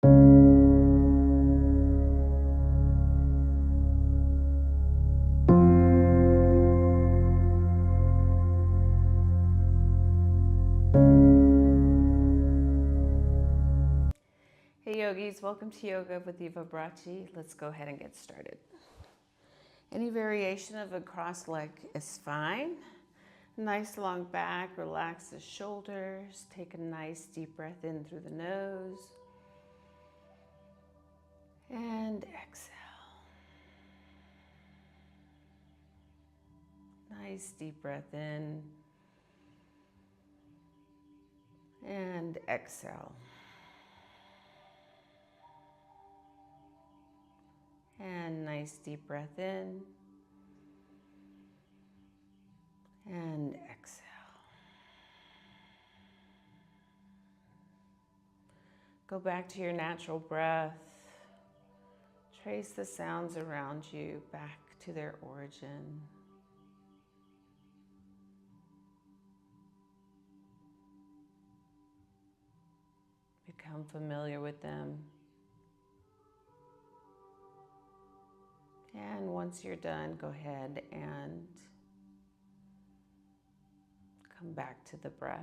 Hey yogis, welcome to Yoga with Eva Bratschi. Let's go ahead and get started. Any variation of a cross leg is fine. Nice long back, relax the shoulders. Take a nice deep breath in through the nose. And exhale. Nice deep breath in. And exhale. And nice deep breath in. And exhale. Go back to your natural breath. Trace the sounds around you back to their origin. Become familiar with them. And once you're done, go ahead and come back to the breath.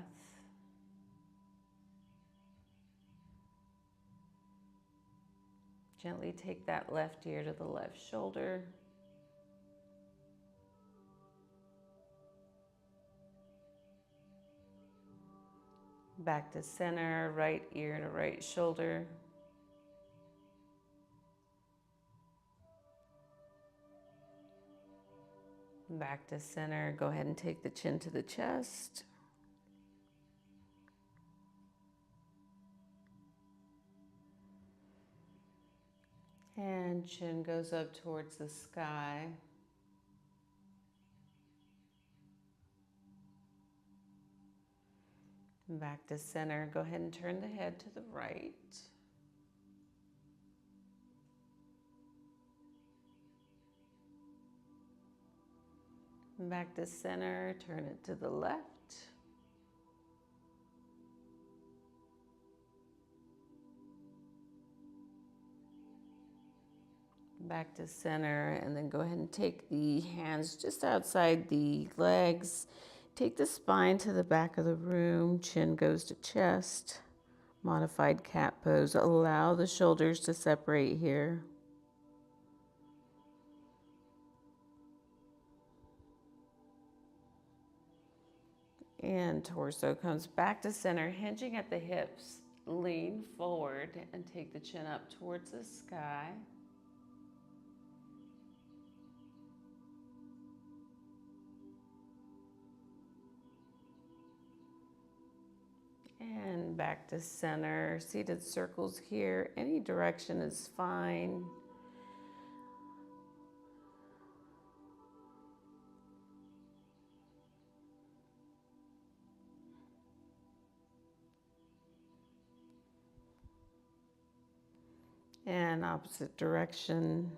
Gently take that left ear to the left shoulder. Back to center, right ear to right shoulder. Back to center. Go ahead and take the chin to the chest. And chin goes up towards the sky. Back to center. Go ahead and turn the head to the right. Back to center, turn it to the left. Back to center, and then go ahead and take the hands just outside the legs. Take the spine to the back of the room, chin goes to chest. Modified cat pose. Allow the shoulders to separate here. And torso comes back to center, hinging at the hips. Lean forward and take the chin up towards the sky. And back to center. Seated circles here. Any direction is fine. And opposite direction.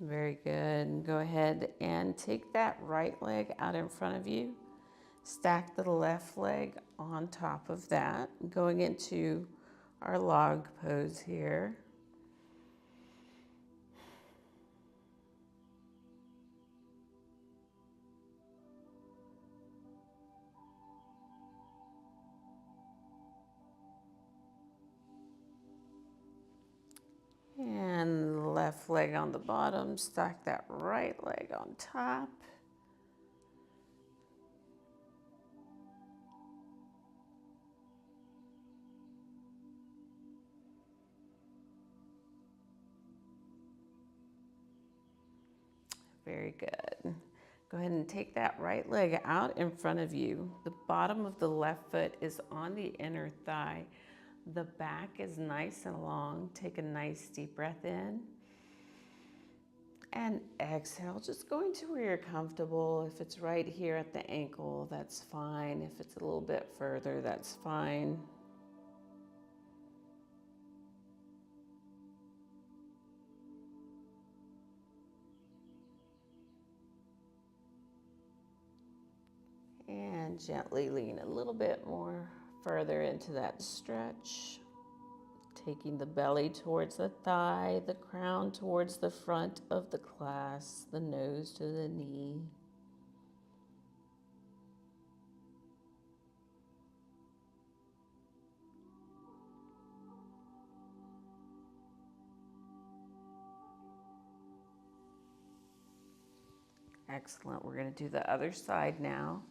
Very good. Go ahead and take that right leg out in front of you. Stack the left leg on top of that, going into our log pose here. And left leg on the bottom, stack that right leg on top. Very good. Go ahead and take that right leg out in front of you. The bottom of the left foot is on the inner thigh. The back is nice and long. Take a nice deep breath in. And exhale, just going to where you're comfortable. If it's right here at the ankle, that's fine. If it's a little bit further, that's fine. And gently lean a little bit more further into that stretch. Taking the belly towards the thigh, the crown towards the front of the class, the nose to the knee. Excellent. We're going to do the other side now.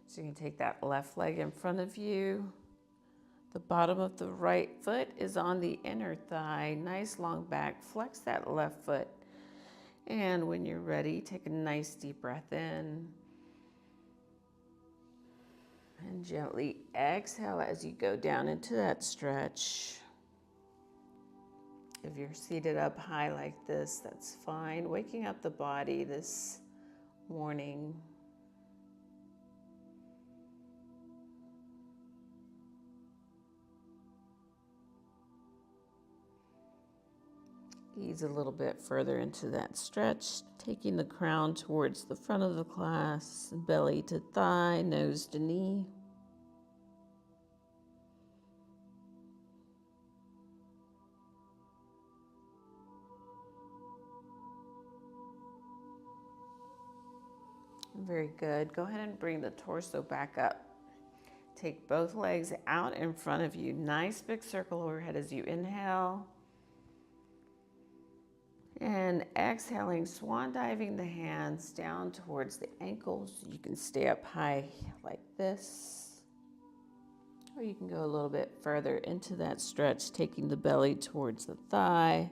So you can take that left leg in front of you. The bottom of the right foot is on the inner thigh. Nice long back. Flex that left foot. And when you're ready, take a nice deep breath in. And gently exhale as you go down into that stretch. If you're seated up high like this, that's fine. Waking up the body this morning. Ease a little bit further into that stretch, taking the crown towards the front of the class, belly to thigh, nose to knee. Very good. Go ahead and bring the torso back up. Take both legs out in front of you. Nice big circle overhead as you inhale. And exhaling, swan diving the hands down towards the ankles. You can stay up high like this. Or you can go a little bit further into that stretch, taking the belly towards the thigh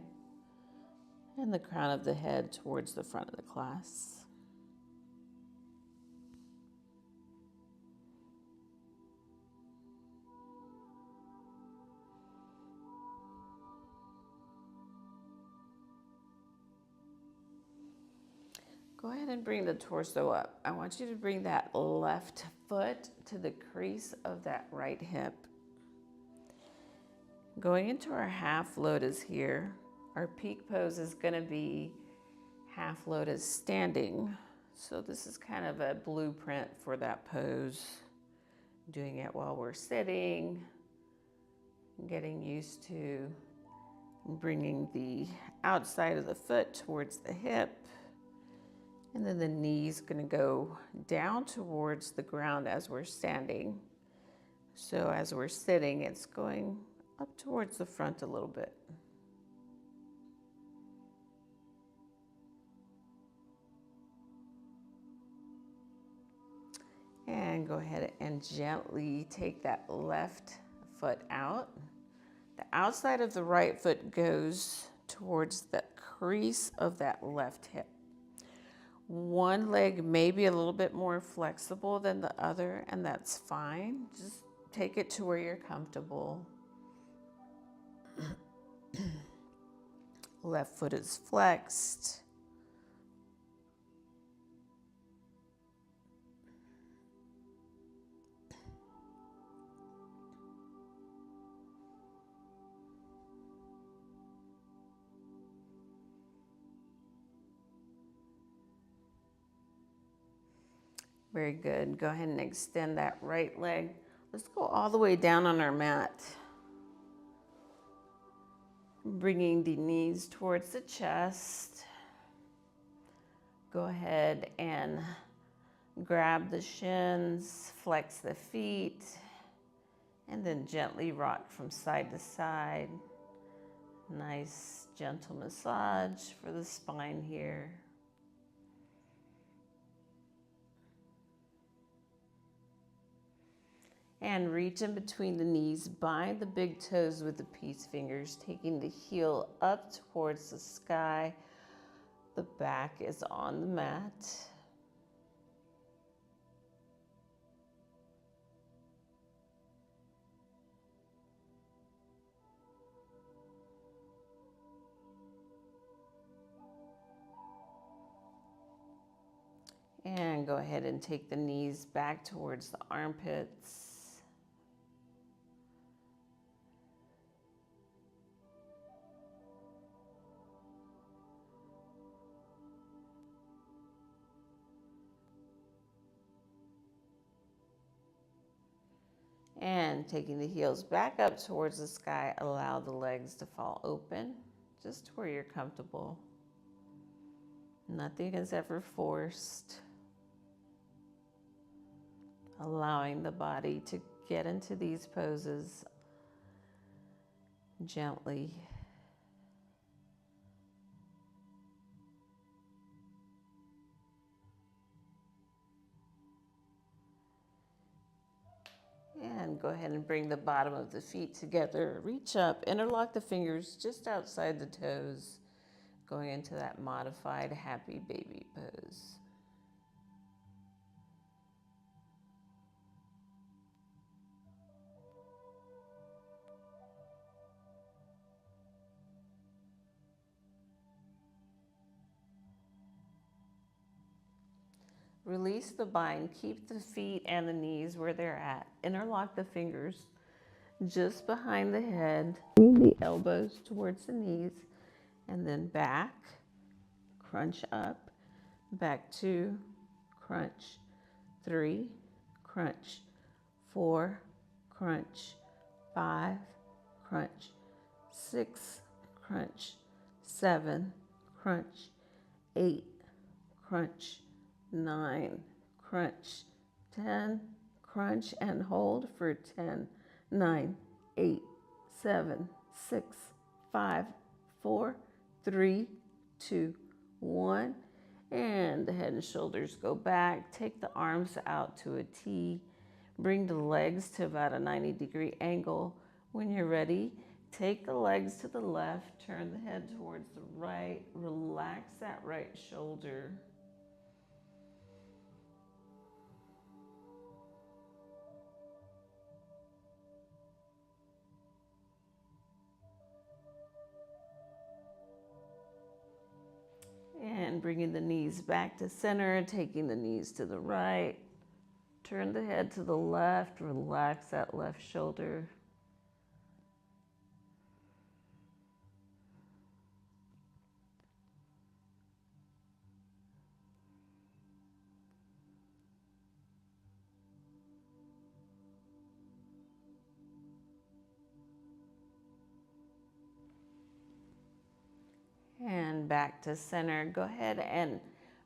and the crown of the head towards the front of the class. Go ahead and bring the torso up. I want you to bring that left foot to the crease of that right hip. Going into our half lotus here, our peak pose is going to be half lotus standing. So this is kind of a blueprint for that pose. Doing it while we're sitting, getting used to bringing the outside of the foot towards the hip. And then the knee's going to go down towards the ground as we're standing. So as we're sitting, it's going up towards the front a little bit. And go ahead and gently take that left foot out. The outside of the right foot goes towards the crease of that left hip. One leg may be a little bit more flexible than the other, and that's fine. Just take it to where you're comfortable. Left foot is flexed. Very good. Go ahead and extend that right leg. Let's go all the way down on our mat. Bringing the knees towards the chest. Go ahead and grab the shins, flex the feet, and then gently rock from side to side. Nice gentle massage for the spine here. And reach in between the knees, bind the big toes with the peace fingers, taking the heel up towards the sky. The back is on the mat. And go ahead and take the knees back towards the armpits. And taking the heels back up towards the sky, allow the legs to fall open, just where you're comfortable. Nothing is ever forced. Allowing the body to get into these poses gently. And go ahead and bring the bottom of the feet together. Reach up, interlock the fingers just outside the toes, going into that modified happy baby pose. Release the bind, keep the feet and the knees where they're at. Interlock the fingers just behind the head. Bring the elbows towards the knees, and then back, crunch up, back 2, crunch, 3, crunch, 4, crunch, 5, crunch, 6, crunch, 7, crunch, 8, crunch, 9, crunch, 10, crunch, and hold for 10, 9, 8, 7, 6, 5, 4, 3, 2, 1. And the head and shoulders go back. Take the arms out to a T. Bring the legs to about a 90-degree angle. When you're ready, take the legs to the left, turn the head towards the right, relax that right shoulder. And bringing the knees back to center, taking the knees to the right. Turn the head to the left, relax that left shoulder. And back to center. Go ahead and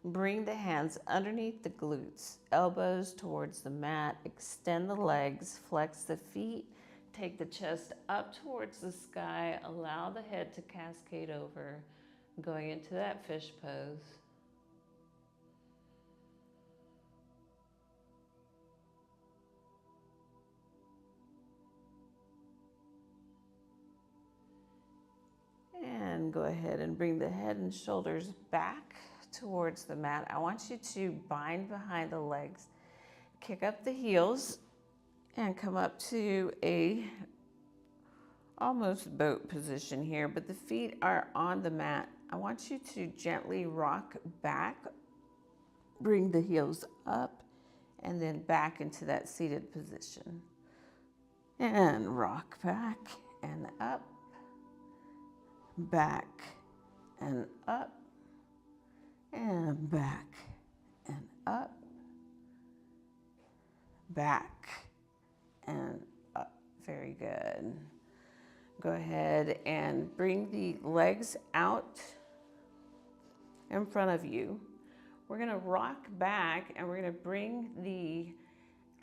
bring the hands underneath the glutes, elbows towards the mat, extend the legs, flex the feet, take the chest up towards the sky, allow the head to cascade over, going into that fish pose. And go ahead and bring the head and shoulders back towards the mat. I want you to bind behind the legs, kick up the heels, and come up to a almost boat position here, but the feet are on the mat. I want you to gently rock back, bring the heels up, and then back into that seated position. And rock back and up, back and up, and back and up, back and up. Very good. Go ahead and bring the legs out in front of you. We're gonna rock back and we're gonna bring the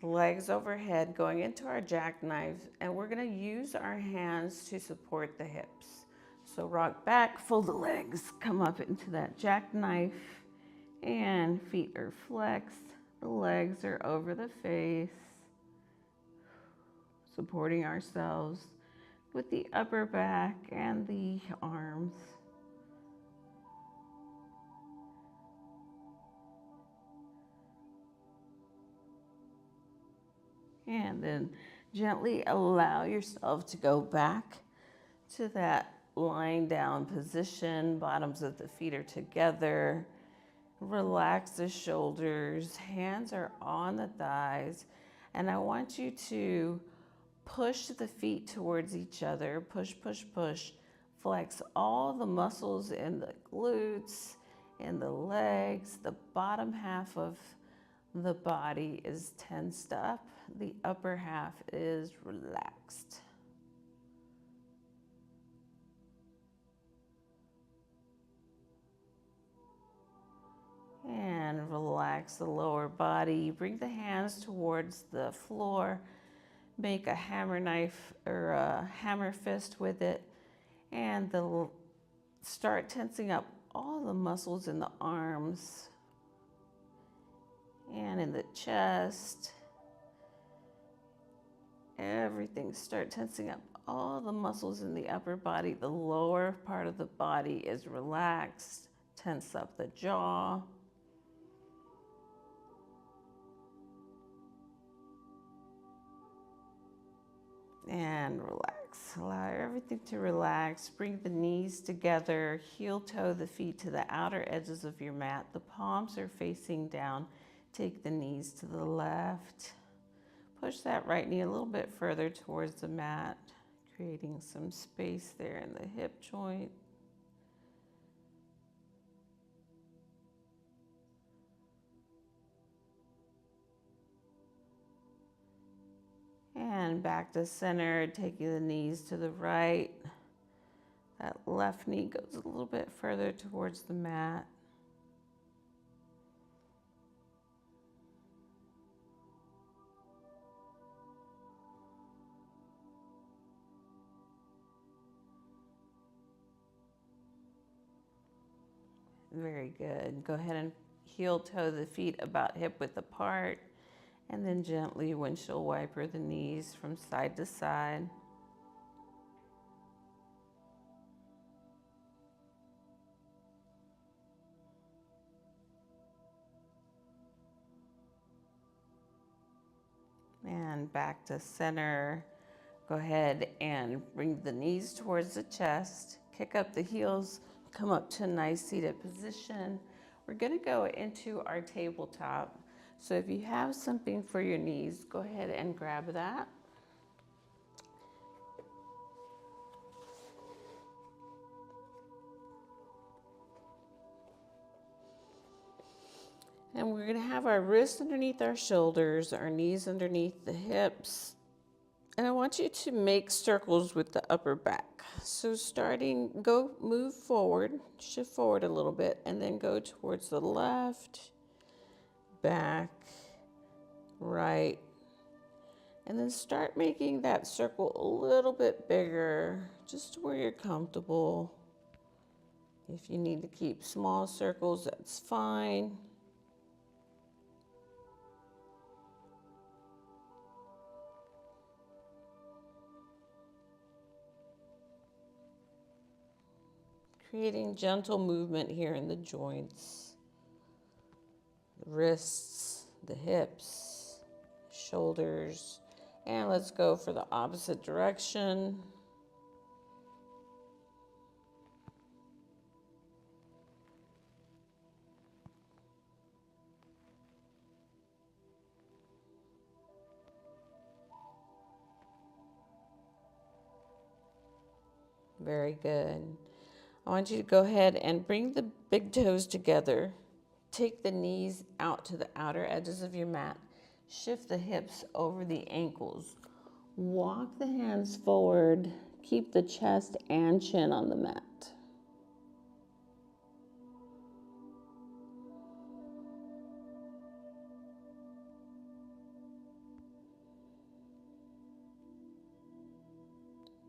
legs overhead going into our jackknife, and we're gonna use our hands to support the hips. So rock back, fold the legs, come up into that jackknife, and feet are flexed. The legs are over the face, supporting ourselves with the upper back and the arms. And then gently allow yourself to go back to that lying down position. Bottoms of the feet are together. Relax the shoulders. Hands are on the thighs. And I want you to push the feet towards each other. Push, push, push. Flex all the muscles in the glutes, in the legs, the bottom half of The body is tensed up. The upper half is relaxed. And relax the lower body. Bring the hands towards the floor. Make a hammer knife or a hammer fist with it. And start tensing up all the muscles in the arms and in the chest. Everything. Start tensing up all the muscles in the upper body. The lower part of the body is relaxed. Tense up the jaw. And relax. Allow everything to relax. Bring the knees together. Heel toe the feet to the outer edges of your mat. The palms are facing down. Take the knees to the left. Push that right knee a little bit further towards the mat, creating some space there in the hip joint. And back to center, taking the knees to the right. That left knee goes a little bit further towards the mat. Very good. Go ahead and heel toe the feet about hip width apart, and then gently windshield wiper the knees from side to side. And back to center. Go ahead and bring the knees towards the chest. Kick up the heels. Come up to a nice seated position. We're going to go into our tabletop. So if you have something for your knees, go ahead and grab that. And we're going to have our wrists underneath our shoulders, our knees underneath the hips. And I want you to make circles with the upper back. So move forward, shift forward a little bit, and then go towards the left, back, right. And then start making that circle a little bit bigger, just to where you're comfortable. If you need to keep small circles, that's fine. Creating gentle movement here in the joints, the wrists, the hips, shoulders, and let's go for the opposite direction. Very good. I want you to go ahead and bring the big toes together. Take the knees out to the outer edges of your mat. Shift the hips over the ankles. Walk the hands forward. Keep the chest and chin on the mat.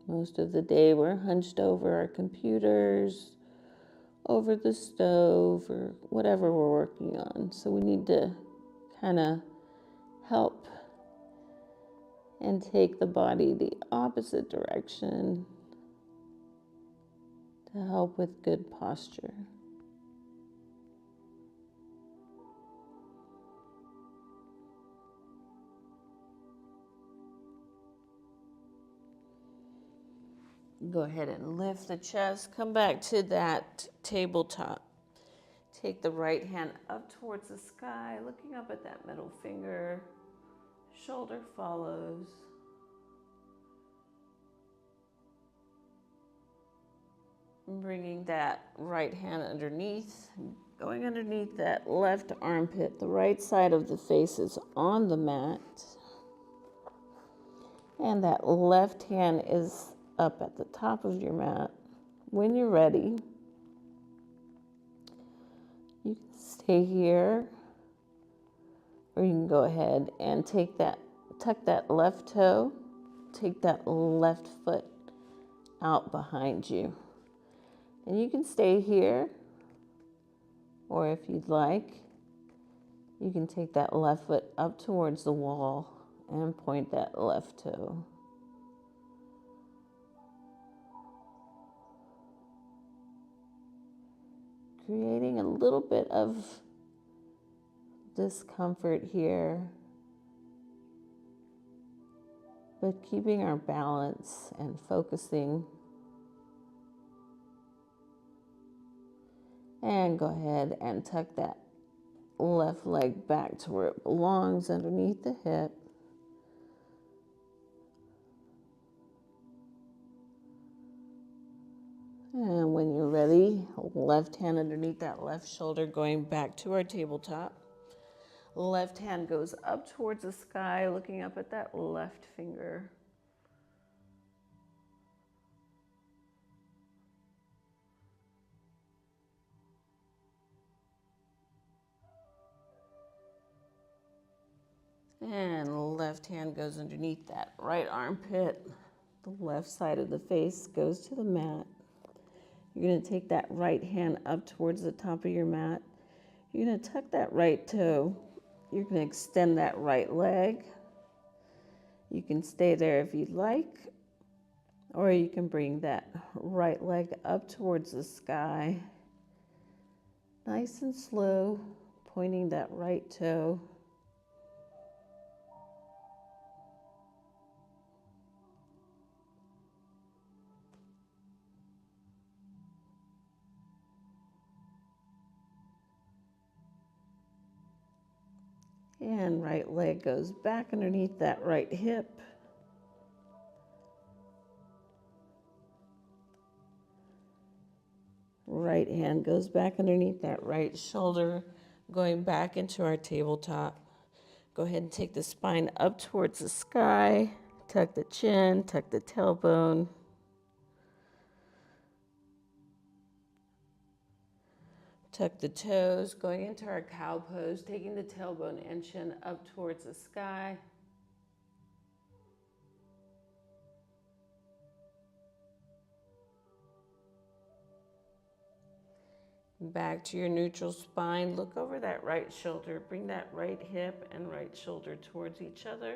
Most of the day we're hunched over our computers, over the stove, or whatever we're working on. So we need to kind of help and take the body the opposite direction to help with good posture. Go ahead and lift the chest. Come back to that tabletop. Take the right hand up towards the sky, looking up at that middle finger. Shoulder follows. Bringing that right hand underneath, going underneath that left armpit. The right side of the face is on the mat. And that left hand is up at the top of your mat. When you're ready, you can stay here, or you can go ahead and tuck that left toe, take that left foot out behind you. And you can stay here, or if you'd like, you can take that left foot up towards the wall and point that left toe. Creating a little bit of discomfort here, but keeping our balance and focusing. And go ahead and tuck that left leg back to where it belongs, underneath the hip. And when you're ready, left hand underneath that left shoulder, going back to our tabletop. Left hand goes up towards the sky, looking up at that left finger. And left hand goes underneath that right armpit. The left side of the face goes to the mat. You're going to take that right hand up towards the top of your mat. You're going to tuck that right toe. You're going to extend that right leg. You can stay there if you'd like, or you can bring that right leg up towards the sky. Nice and slow, pointing that right toe. And right leg goes back underneath that right hip. Right hand goes back underneath that right shoulder, going back into our tabletop. Go ahead and take the spine up towards the sky. Tuck the chin, tuck the tailbone. Tuck the toes, going into our cow pose, taking the tailbone and chin up towards the sky. Back to your neutral spine. Look over that right shoulder. Bring that right hip and right shoulder towards each other.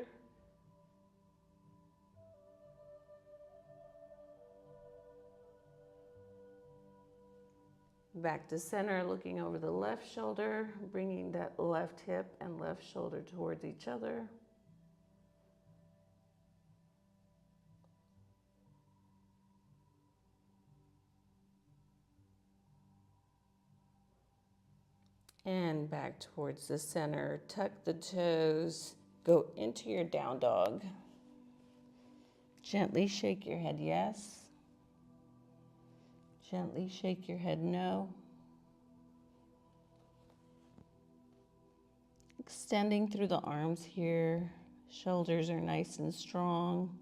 Back to center, looking over the left shoulder, bringing that left hip and left shoulder towards each other. And back towards the center. Tuck the toes, go into your down dog. Gently shake your head yes. Gently shake your head no. Extending through the arms here. Shoulders are nice and strong.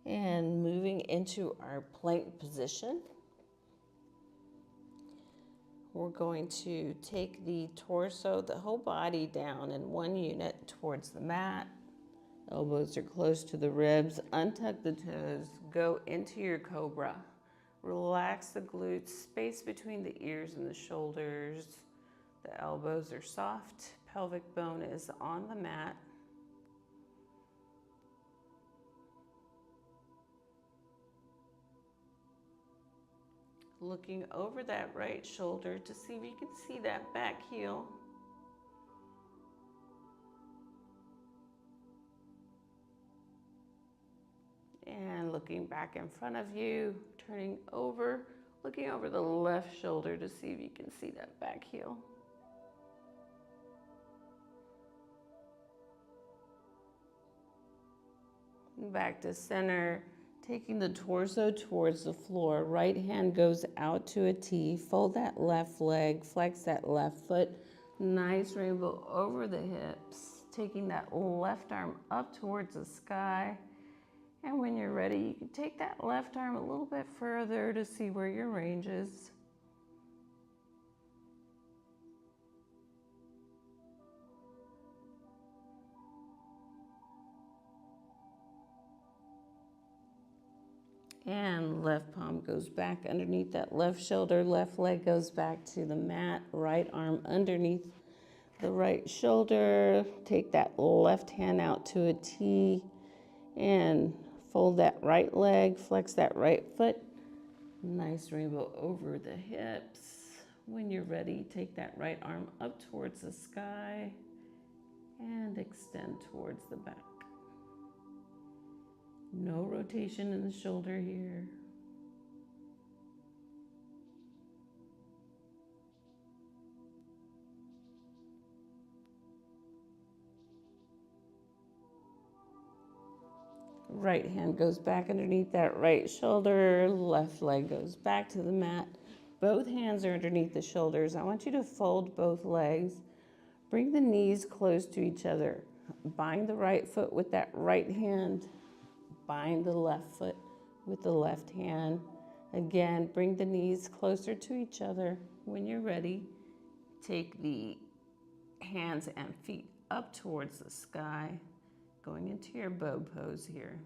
And moving into our plank position. We're going to take the torso, the whole body down in one unit towards the mat. Elbows are close to the ribs. Untuck the toes. Go into your cobra. Relax the glutes, space between the ears and the shoulders. The elbows are soft. Pelvic bone is on the mat. Looking over that right shoulder to see if you can see that back heel. And looking back in front of you, turning over, looking over the left shoulder to see if you can see that back heel. Back to center, taking the torso towards the floor. Right hand goes out to a T. Fold that left leg, flex that left foot. Nice rainbow over the hips. Taking that left arm up towards the sky. And when you're ready, you can take that left arm a little bit further to see where your range is. And left palm goes back underneath that left shoulder. Left leg goes back to the mat. Right arm underneath the right shoulder. Take that left hand out to a T and fold that right leg. Flex that right foot. Nice rainbow over the hips. When you're ready, take that right arm up towards the sky and extend towards the back. No rotation in the shoulder here. Right hand goes back underneath that right shoulder. Left leg goes back to the mat. Both hands are underneath the shoulders. I want you to fold both legs. Bring the knees close to each other. Bind the right foot with that right hand. Bind the left foot with the left hand. Again, bring the knees closer to each other. When you're ready, take the hands and feet up towards the sky, going into your bow pose here.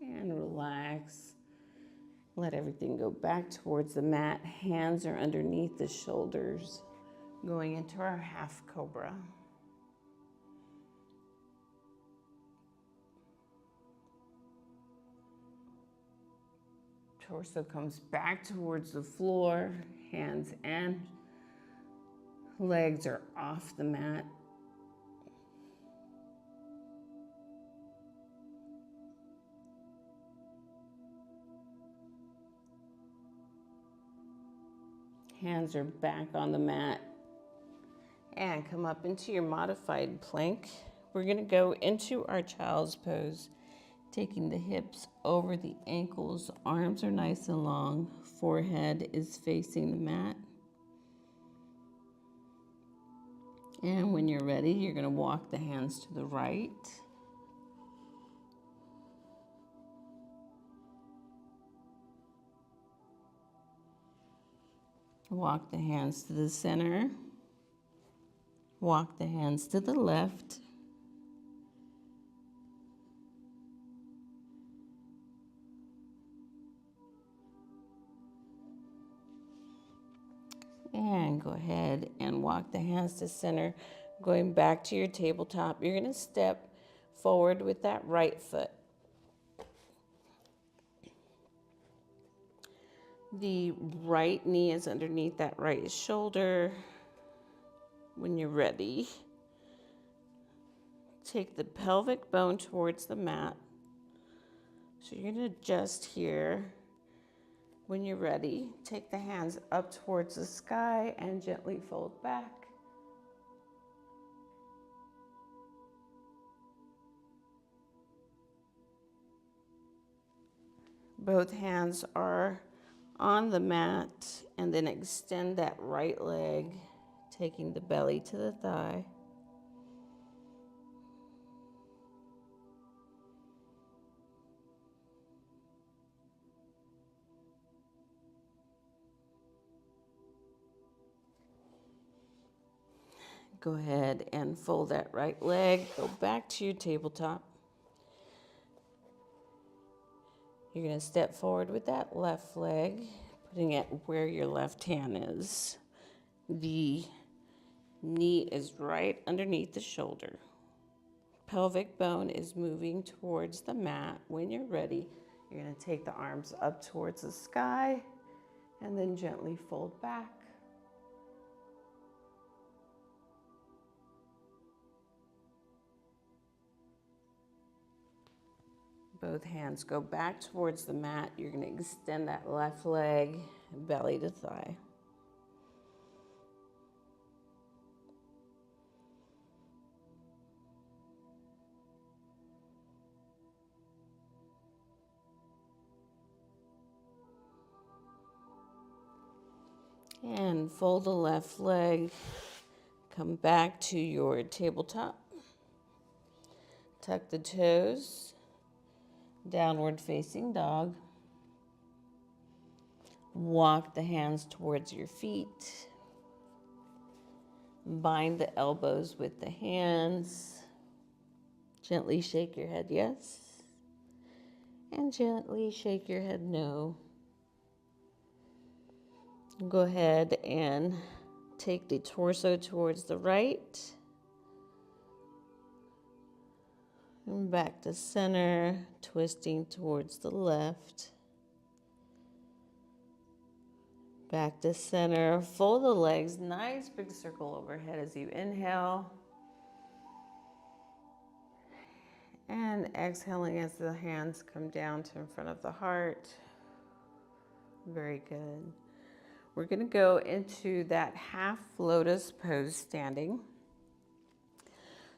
And relax. Let everything go back towards the mat. Hands are underneath the shoulders, going into our half cobra. Torso comes back towards the floor. Hands and legs are off the mat. Hands are back on the mat. And come up into your modified plank. We're going to go into our child's pose, taking the hips over the ankles. Arms are nice and long. Forehead is facing the mat. And when you're ready, you're going to walk the hands to the right. Walk the hands to the center. Walk the hands to the left. And go ahead and walk the hands to center. Going back to your tabletop, you're going to step forward with that right foot. The right knee is underneath that right shoulder. When you're ready, take the pelvic bone towards the mat. So you're going to adjust here. When you're ready, take the hands up towards the sky and gently fold back. Both hands are on the mat, and then extend that right leg, taking the belly to the thigh. Go ahead and fold that right leg, go back to your tabletop. You're going to step forward with that left leg, putting it where your left hand is. The knee is right underneath the shoulder. Pelvic bone is moving towards the mat. When you're ready, you're going to take the arms up towards the sky and then gently fold back. Both hands go back towards the mat. You're going to extend that left leg belly to thigh. And fold the left leg, come back to your tabletop. Tuck the toes, downward facing dog. Walk the hands towards your feet. Bind the elbows with the hands. Gently shake your head yes, and gently shake your head no. Go ahead and take the torso towards the right. And back to center, twisting towards the left. Back to center, fold the legs, nice big circle overhead as you inhale. And exhaling as the hands come down to in front of the heart. Very good. We're going to go into that half lotus pose standing.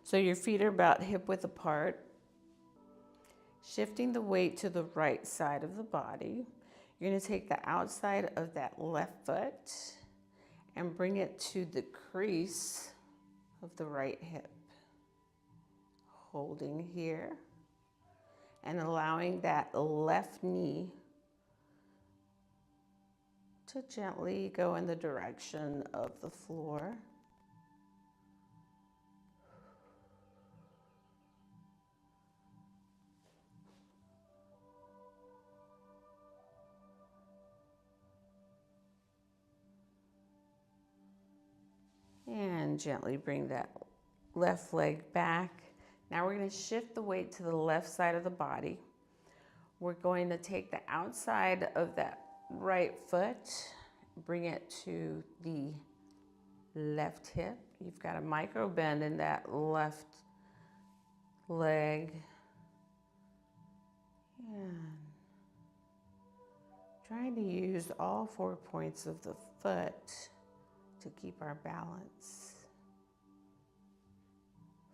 So your feet are about hip width apart. Shifting the weight to the right side of the body. You're going to take the outside of that left foot and bring it to the crease of the right hip. Holding here and allowing that left knee to gently go in the direction of the floor. And gently bring that left leg back. Now we're going to shift the weight to the left side of the body. We're going to take the outside of that right foot, bring it to the left hip. You've got a micro bend in that left leg. And trying to use all 4 points of the foot to keep our balance.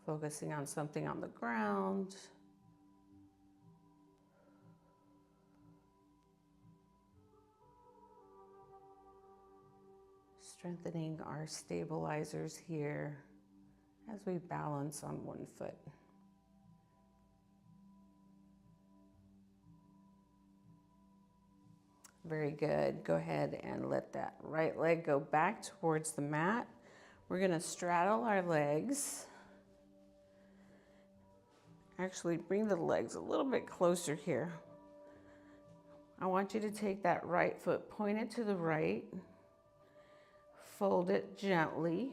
Focusing on something on the ground. Strengthening our stabilizers here as we balance on one foot. Very good. Go ahead and let that right leg go back towards the mat. We're going to straddle our legs. Actually, bring the legs a little bit closer here. I want you to take that right foot, point it to the right, fold it gently,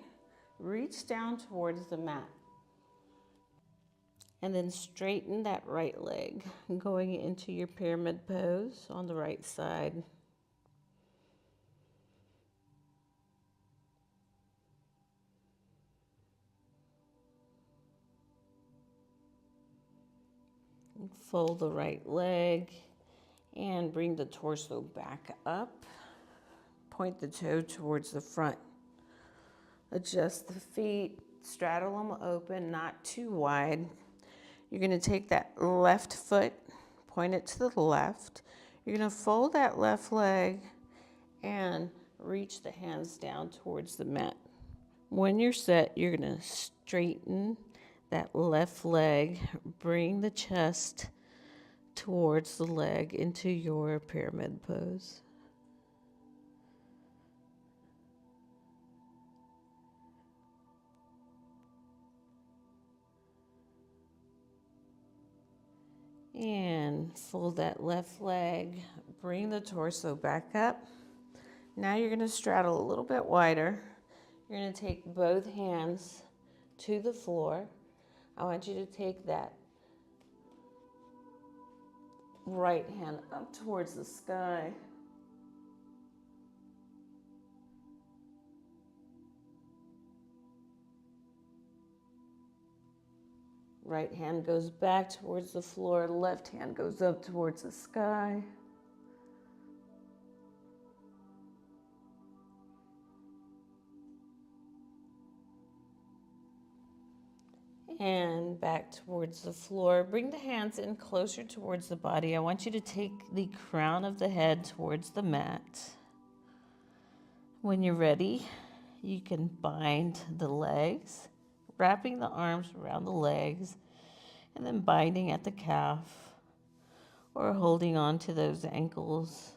reach down towards the mat, and then straighten that right leg, going into your pyramid pose on the right side. Fold the right leg and bring the torso back up. Point the toe towards the front. Adjust the feet, straddle them open, not too wide. You're going to take that left foot, point it to the left. You're going to fold that left leg and reach the hands down towards the mat. When you're set, you're going to straighten that left leg, bring the chest towards the leg into your pyramid pose. And fold that left leg, bring the torso back up. Now you're going to straddle a little bit wider. You're going to take both hands to the floor. I want you to take that right hand up towards the sky. Right hand goes back towards the floor, left hand goes up towards the sky. And back towards the floor. Bring the hands in closer towards the body. I want you to take the crown of the head towards the mat. When you're ready, you can bind the legs, wrapping the arms around the legs, and then binding at the calf or holding on to those ankles.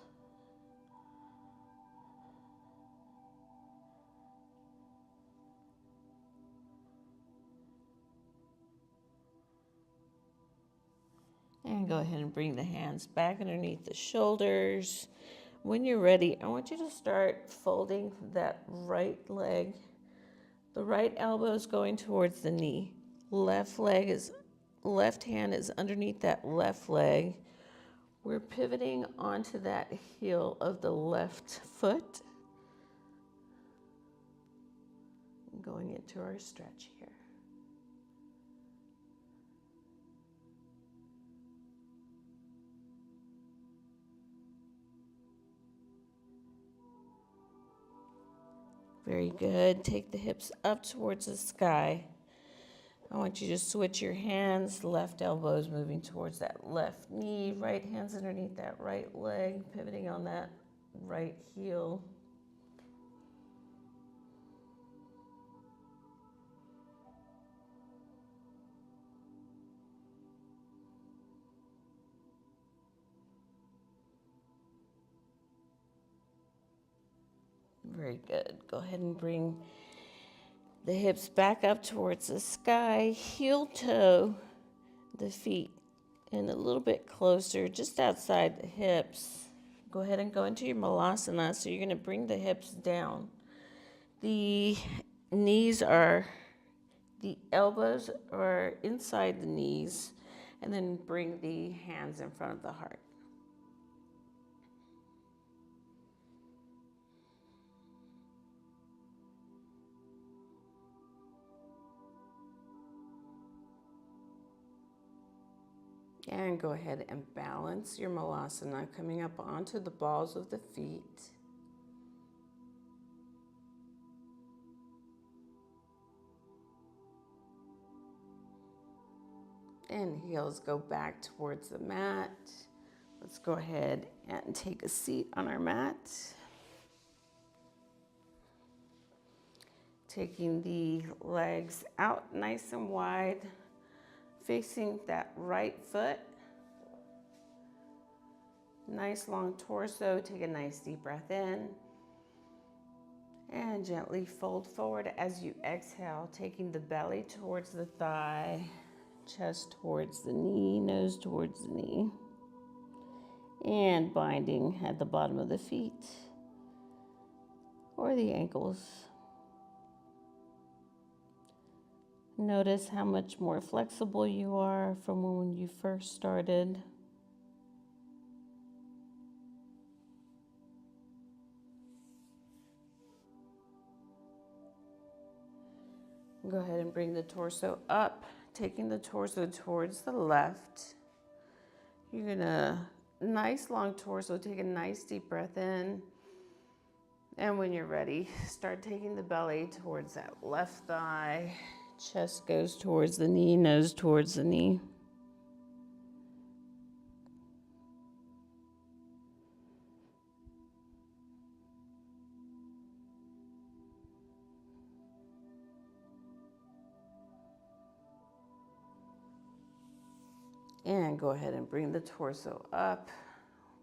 And go ahead and bring the hands back underneath the shoulders. When you're ready, I want you to start folding that right leg. The right elbow is going towards the knee. Left hand is underneath that left leg. We're pivoting onto that heel of the left foot. Going into our stretch here. Very good. Take the hips up towards the sky. I want you to switch your hands. Left elbow is moving towards that left knee. Right hand's underneath that right leg, pivoting on that right heel. Very good. Go ahead and bring the hips back up towards the sky. Heel toe the feet in a little bit closer, just outside the hips. Go ahead and go into your malasana. So you're going to bring the hips down. The elbows are inside the knees, and then bring the hands in front of the heart. And go ahead and balance your malasana, coming up onto the balls of the feet. And heels go back towards the mat. Let's go ahead and take a seat on our mat. Taking the legs out nice and wide, facing that right foot. Nice long torso. Take a nice deep breath in. And gently fold forward as you exhale, taking the belly towards the thigh, chest towards the knee, nose towards the knee. And binding at the bottom of the feet or the ankles. Notice how much more flexible you are from when you first started. Go ahead and bring the torso up, taking the torso towards the left. You're gonna, nice long torso, take a nice deep breath in. And when you're ready, start taking the belly towards that left thigh. Chest goes towards the knee, nose towards the knee. And go ahead and bring the torso up.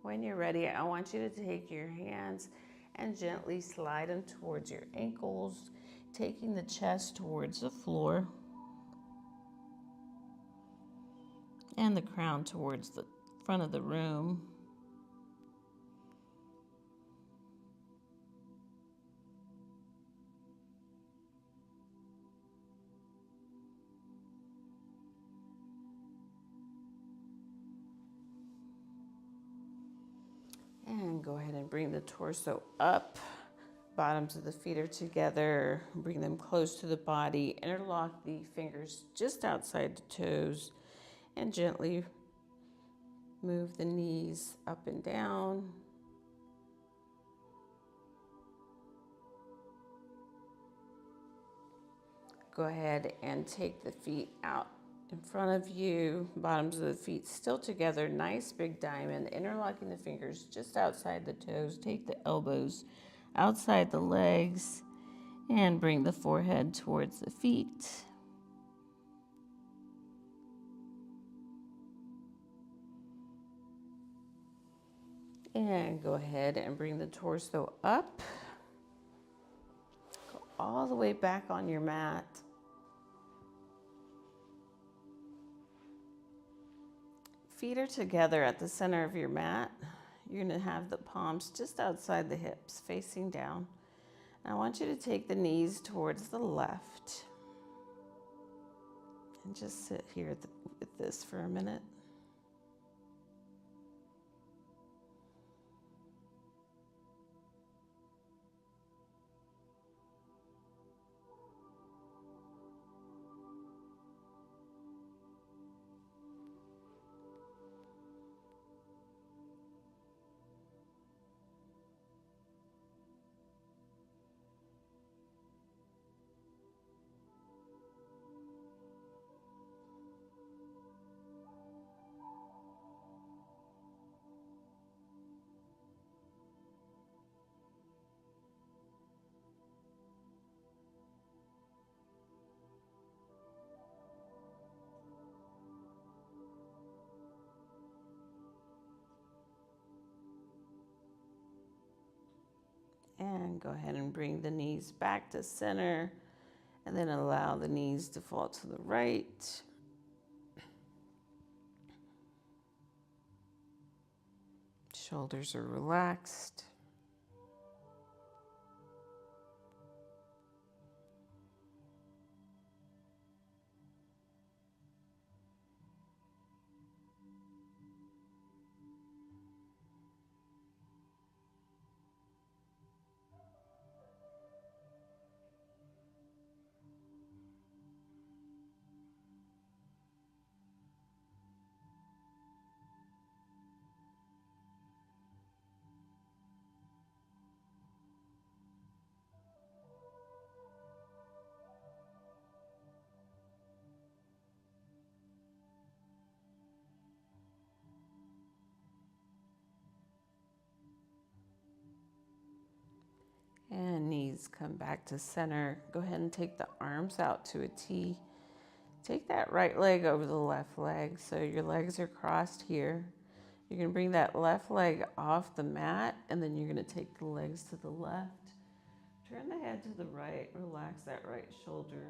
When you're ready, I want you to take your hands and gently slide them towards your ankles, taking the chest towards the floor and the crown towards the front of the room. And go ahead and bring the torso up. Bottoms of the feet are together. Bring them close to the body. Interlock the fingers just outside the toes and gently move the knees up and down. Go ahead and take the feet out in front of you, bottoms of the feet still together, nice big diamond, interlocking the fingers just outside the toes. Take the elbows outside the legs and bring the forehead towards the feet. And go ahead and bring the torso up. Go all the way back on your mat. Feet are together at the center of your mat. You're going to have the palms just outside the hips, facing down. And I want you to take the knees towards the left. And just sit here with this for a minute. And go ahead and bring the knees back to center, and then allow the knees to fall to the right. Shoulders are relaxed. And knees come back to center. Go ahead and take the arms out to a T. Take that right leg over the left leg. So your legs are crossed here. You're going to bring that left leg off the mat, and then you're going to take the legs to the left. Turn the head to the right. Relax that right shoulder.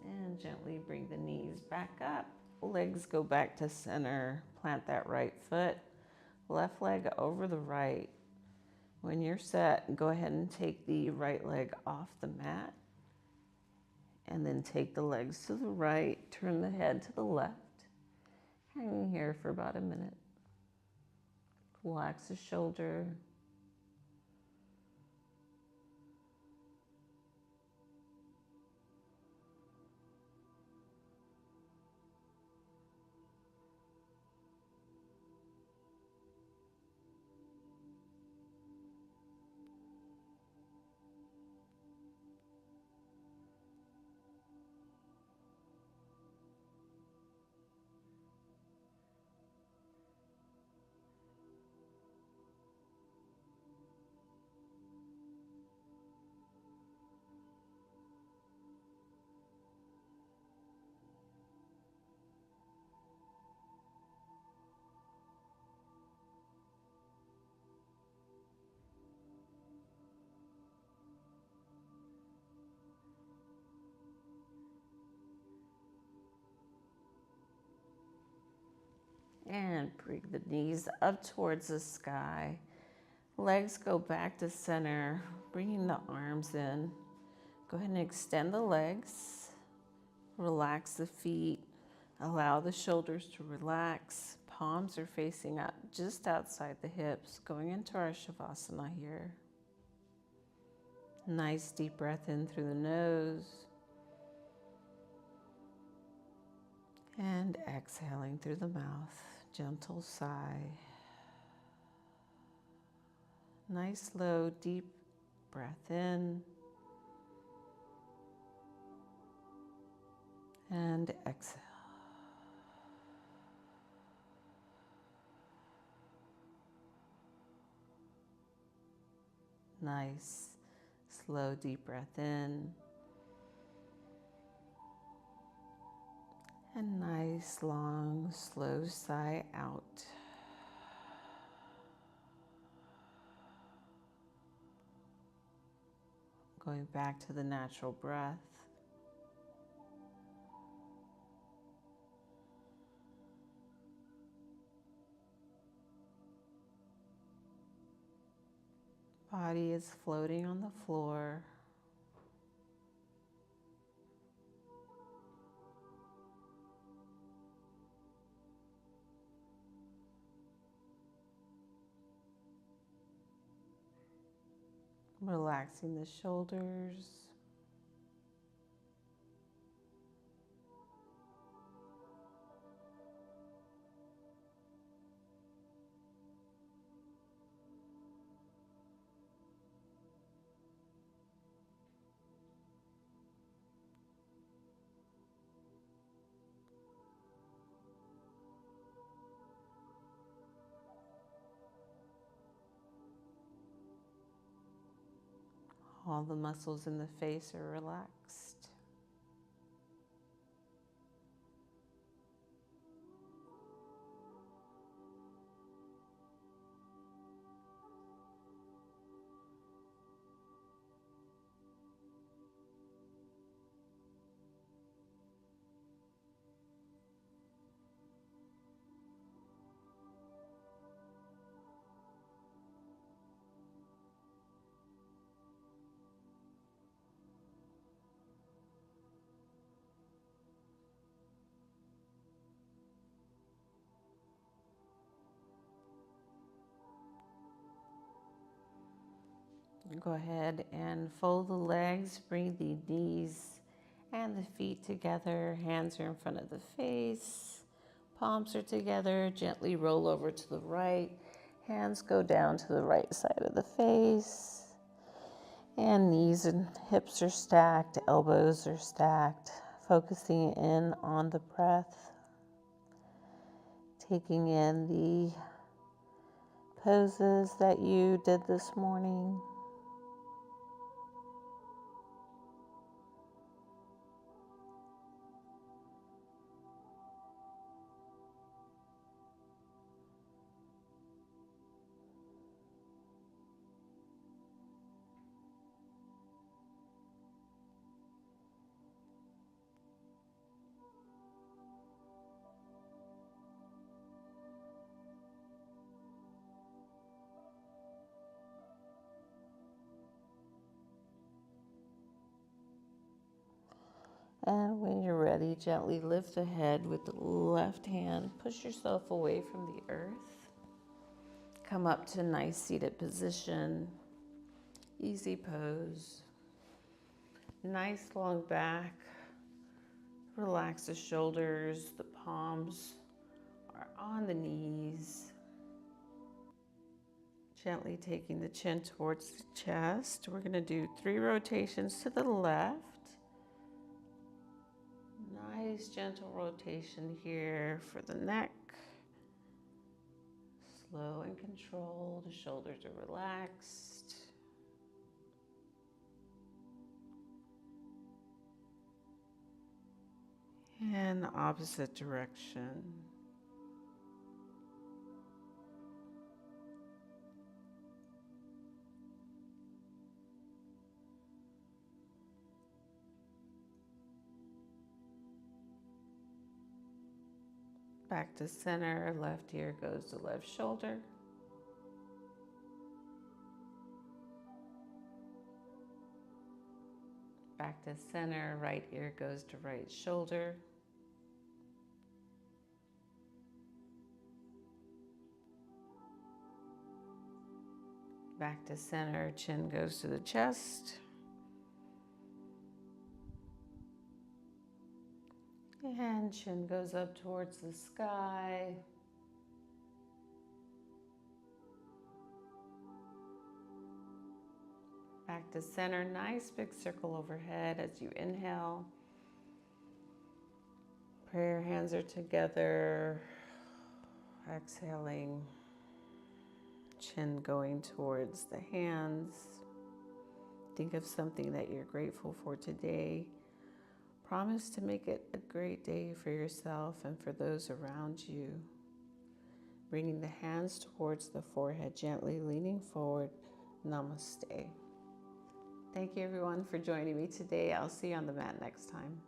And gently bring the knees back up. Legs go back to center. Plant that right foot. Left leg over the right. When you're set, go ahead and take the right leg off the mat. And then take the legs to the right. Turn the head to the left. Hanging here for about a minute. Relax the shoulder. And bring the knees up towards the sky. Legs go back to center, bringing the arms in. Go ahead and extend the legs. Relax the feet. Allow the shoulders to relax. Palms are facing out just outside the hips, going into our Shavasana here. Nice deep breath in through the nose. And exhaling through the mouth, gentle sigh. Nice, slow, deep breath in. And exhale. Nice, slow, deep breath in. And nice, long, slow sigh out. Going back to the natural breath. Body is floating on the floor. Relaxing the shoulders. All the muscles in the face are relaxed. Go ahead and fold the legs, bring the knees and the feet together. Hands are in front of the face. Palms are together. Gently roll over to the right. Hands go down to the right side of the face. And knees and hips are stacked. Elbows are stacked. Focusing in on the breath. Taking in the poses that you did this morning. And when you're ready, gently lift the head with the left hand. Push yourself away from the earth. Come up to nice seated position. Easy pose. Nice long back. Relax the shoulders. The palms are on the knees. Gently taking the chin towards the chest. We're going to do 3 rotations to the left. Nice gentle rotation here for the neck. Slow and controlled. The shoulders are relaxed. And the opposite direction. Back to center, left ear goes to left shoulder. Back to center, right ear goes to right shoulder. Back to center, chin goes to the chest. And chin goes up towards the sky. Back to center, nice big circle overhead as you inhale. Prayer hands are together. Exhaling, chin going towards the hands. Think of something that you're grateful for today. Promise to make it a great day for yourself and for those around you. Bringing the hands towards the forehead, gently leaning forward. Namaste. Thank you everyone for joining me today. I'll see you on the mat next time.